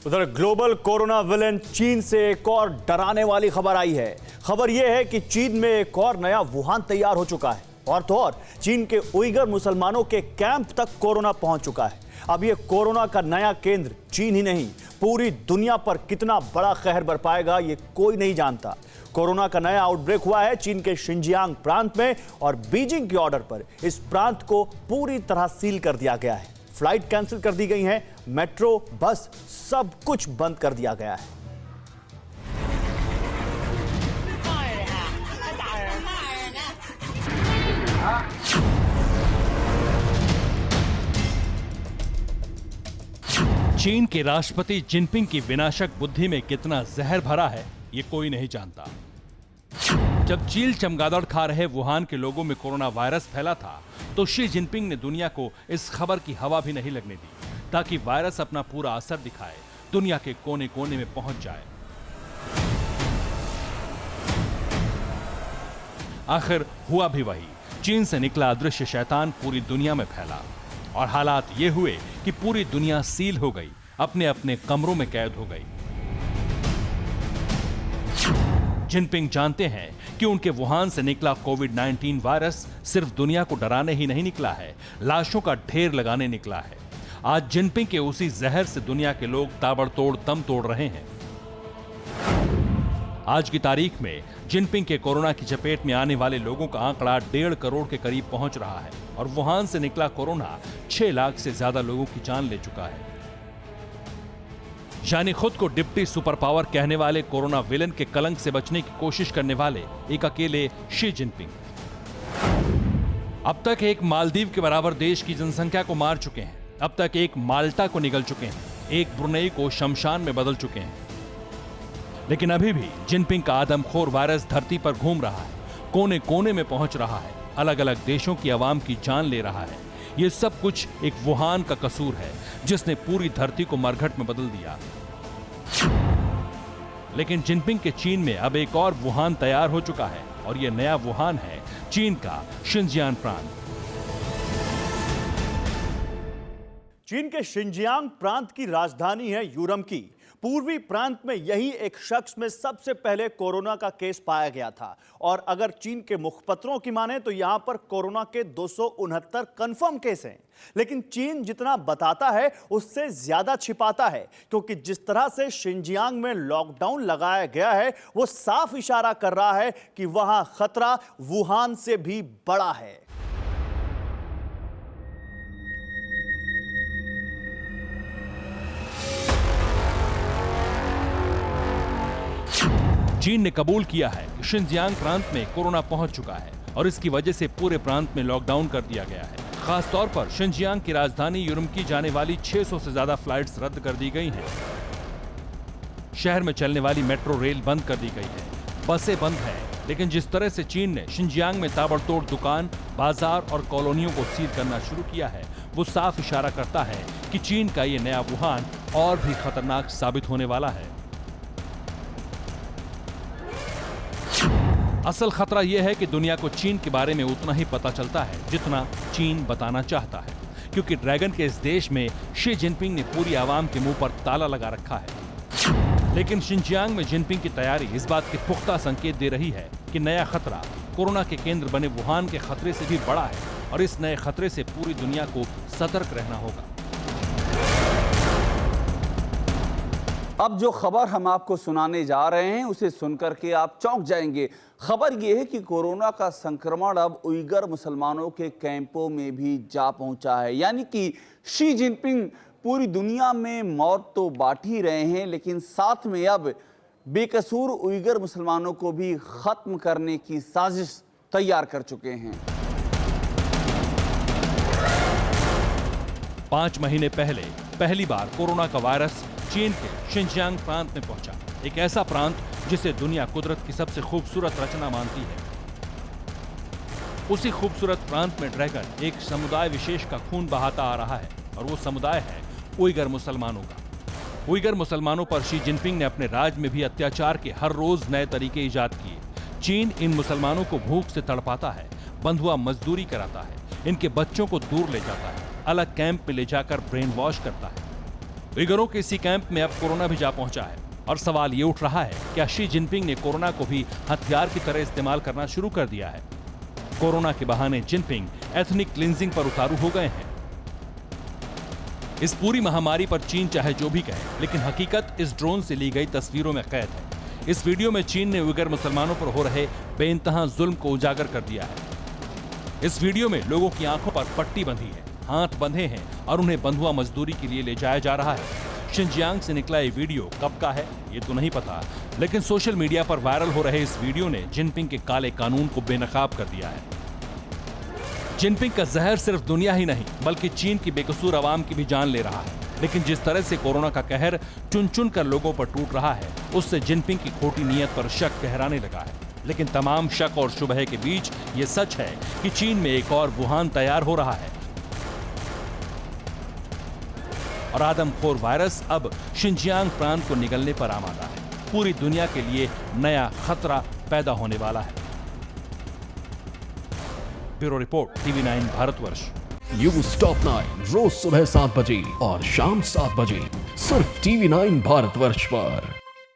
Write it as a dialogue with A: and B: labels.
A: उधर global corona villain चीन से एक और डराने वाली खबर आई है। खबर यह है कि चीन में एक और नया वुहान तैयार हो चुका है और तो और चीन के उइगर मुसलमानों के कैंप तक कोरोना पहुंच चुका है। अब यह कोरोना का नया केंद्र चीन ही नहीं, पूरी दुनिया पर कितना बड़ा कहर बरपाएगा ये कोई नहीं जानता। कोरोना का नया आउटब्रेक हुआ है चीन के शिनजियांग प्रांत में और बीजिंग के ऑर्डर पर इस प्रांत को पूरी तरह सील कर दिया गया है। फ्लाइट कैंसिल कर दी गई हैं, मेट्रो, बस सब कुछ बंद कर दिया गया है।
B: चीन के राष्ट्रपति जिनपिंग की विनाशक बुद्धि में कितना जहर भरा है ये कोई नहीं जानता। जब चील चमगादड़ खा रहे वुहान के लोगों में कोरोना वायरस फैला था तो शी जिनपिंग ने दुनिया को इस खबर की हवा भी नहीं लगने दी ताकि वायरस अपना पूरा असर दिखाए, दुनिया के कोने कोने में पहुंच जाए। आखिर हुआ भी वही, चीन से निकला अदृश्य शैतान पूरी दुनिया में फैला और हालात ये हुए कि पूरी दुनिया सील हो गई, अपने अपने कमरों में कैद हो गई। जिनपिंग जानते हैं कि उनके वुहान से निकला कोविड-19 वायरस सिर्फ दुनिया को डराने ही नहीं निकला है, लाशों का ढेर लगाने निकला है। आज जिनपिंग के उसी जहर से दुनिया के लोग ताबड़तोड़ दम तोड़ रहे हैं। आज की तारीख में जिनपिंग के कोरोना की चपेट में आने वाले लोगों का आंकड़ा 1.5 करोड़ के करीब पहुंच रहा है और वुहान से निकला कोरोना 6 लाख से ज्यादा लोगों की जान ले चुका है। यानी खुद को डिप्टी सुपर पावर कहने वाले कोरोना विलेन के कलंक से बचने की कोशिश करने वाले एक अकेले शी जिनपिंग अब तक एक मालदीव के बराबर देश की जनसंख्या को मार चुके हैं, अब तक एक माल्टा को निगल चुके हैं, एक ब्रुनेई को शमशान में बदल चुके हैं। लेकिन अभी भी जिनपिंग का आदमखोर वायरस धरती पर घूम रहा है, कोने कोने में पहुंच रहा है, अलग अलग देशों की आवाम की जान ले रहा है। ये सब कुछ एक वुहान का कसूर है जिसने पूरी धरती को मरघट में बदल दिया। लेकिन जिनपिंग के चीन में अब एक और वुहान तैयार हो चुका है और यह नया वुहान है चीन का शिनजियांग प्रांत।
A: चीन के शिनजियांग प्रांत की राजधानी है यूरमकी। पूर्वी प्रांत में यही एक शख्स में सबसे पहले कोरोना का केस पाया गया था और अगर चीन के मुखपत्रों की माने तो यहां पर कोरोना के 269 कंफर्म केस हैं। लेकिन चीन जितना बताता है उससे ज्यादा छिपाता है, क्योंकि जिस तरह से शिनजियांग में लॉकडाउन लगाया गया है वो साफ इशारा कर रहा है कि वहां खतरा वुहान से भी बड़ा है।
B: चीन ने कबूल किया है कि शिनजियांग प्रांत में कोरोना पहुंच चुका है और इसकी वजह से पूरे प्रांत में लॉकडाउन कर दिया गया है। खास तौर पर शिनजियांग की राजधानी यूरमकी जाने वाली 600 से ज्यादा फ्लाइट्स रद्द कर दी गई हैं। शहर में चलने वाली मेट्रो रेल बंद कर दी गई है, बसें बंद हैं। लेकिन जिस तरह से चीन ने शिनजियांग में ताबड़तोड़ दुकान, बाजार और कॉलोनियों को सील करना शुरू किया है वो साफ इशारा करता है कि चीन का ये नया वुहान और भी खतरनाक साबित होने वाला है। असल खतरा यह है कि दुनिया को चीन के बारे में उतना ही पता चलता है जितना चीन बताना चाहता है, क्योंकि ड्रैगन के इस देश में शी जिनपिंग ने पूरी आवाम के मुंह पर ताला लगा रखा है। लेकिन शिनजियांग में जिनपिंग की तैयारी इस बात के पुख्ता संकेत दे रही है कि नया खतरा कोरोना के केंद्र बने वुहान के खतरे से भी बड़ा है और इस नए खतरे से पूरी दुनिया को सतर्क रहना होगा।
C: अब जो खबर हम आपको सुनाने जा रहे हैं उसे सुनकर के आप चौंक जाएंगे। खबर यह है कि कोरोना का संक्रमण अब उइगर मुसलमानों के कैंपों में भी जा पहुंचा है। यानी कि शी जिनपिंग पूरी दुनिया में मौत तो बांट ही रहे हैं, लेकिन साथ में अब बेकसूर उइगर मुसलमानों को भी खत्म करने की साजिश तैयार कर चुके हैं।
B: 5 महीने पहले पहली बार कोरोना का वायरस चीन के शिनजियांग प्रांत में पहुंचा, एक ऐसा प्रांत जिसे दुनिया कुदरत की सबसे खूबसूरत रचना मानती है। उसी खूबसूरत प्रांत में ड्रैगन एक समुदाय विशेष का खून बहाता आ रहा है और वो समुदाय है उइगर मुसलमानों का। उइगर मुसलमानों पर शी जिनपिंग ने अपने राज में भी अत्याचार के हर रोज नए तरीके इजाद किए। चीन इन मुसलमानों को भूख से तड़पाता है, बंधुआ मजदूरी कराता है, इनके बच्चों को दूर ले जाता है, अलग कैंप में ले जाकर ब्रेन वॉश करता है। उइगरों के इसी कैंप में अब कोरोना भी जा पहुंचा है और सवाल ये उठ रहा है क्या शी जिनपिंग ने कोरोना को भी हथियार की तरह इस्तेमाल करना शुरू कर दिया है। कोरोना के बहाने जिनपिंग एथनिक क्लींजिंग पर उतारू हो गए हैं। इस पूरी महामारी पर चीन चाहे जो भी कहे, लेकिन हकीकत इस ड्रोन से ली गई तस्वीरों में कैद है। इस वीडियो में चीन ने उइगर मुसलमानों पर हो रहे बेइंतहा जुल्म को उजागर कर दिया है। इस वीडियो में लोगों की आंखों पर पट्टी बंधी है, हाथ बंधे हैं और उन्हें बंधुआ मजदूरी के लिए ले जाया जा रहा है। शिनजियांग से निकला ये वीडियो कब का है ये तो नहीं पता, लेकिन सोशल मीडिया पर वायरल हो रहे इस वीडियो ने जिनपिंग के काले कानून को बेनकाब कर दिया है। जिनपिंग का जहर सिर्फ दुनिया ही नहीं बल्कि चीन की बेकसूर आवाम की भी जान ले रहा है। लेकिन जिस तरह से कोरोना का कहर चुन चुन कर लोगों पर टूट रहा है, उससे जिनपिंग की खोटी नीयत पर शक गहराने लगा है। लेकिन तमाम शक और शुबह के बीच ये सच है कि चीन में एक और वुहान तैयार हो रहा है और आदमखोर वायरस अब शिनजियांग प्रांत को निगलने पर आमादा है। पूरी दुनिया के लिए नया खतरा पैदा होने वाला है। Bureau report, TV9 Bharatvarsh.
D: News top 9 रोज सुबह 7 बजे और शाम 7 बजे सिर्फ TV9 भारतवर्ष पर।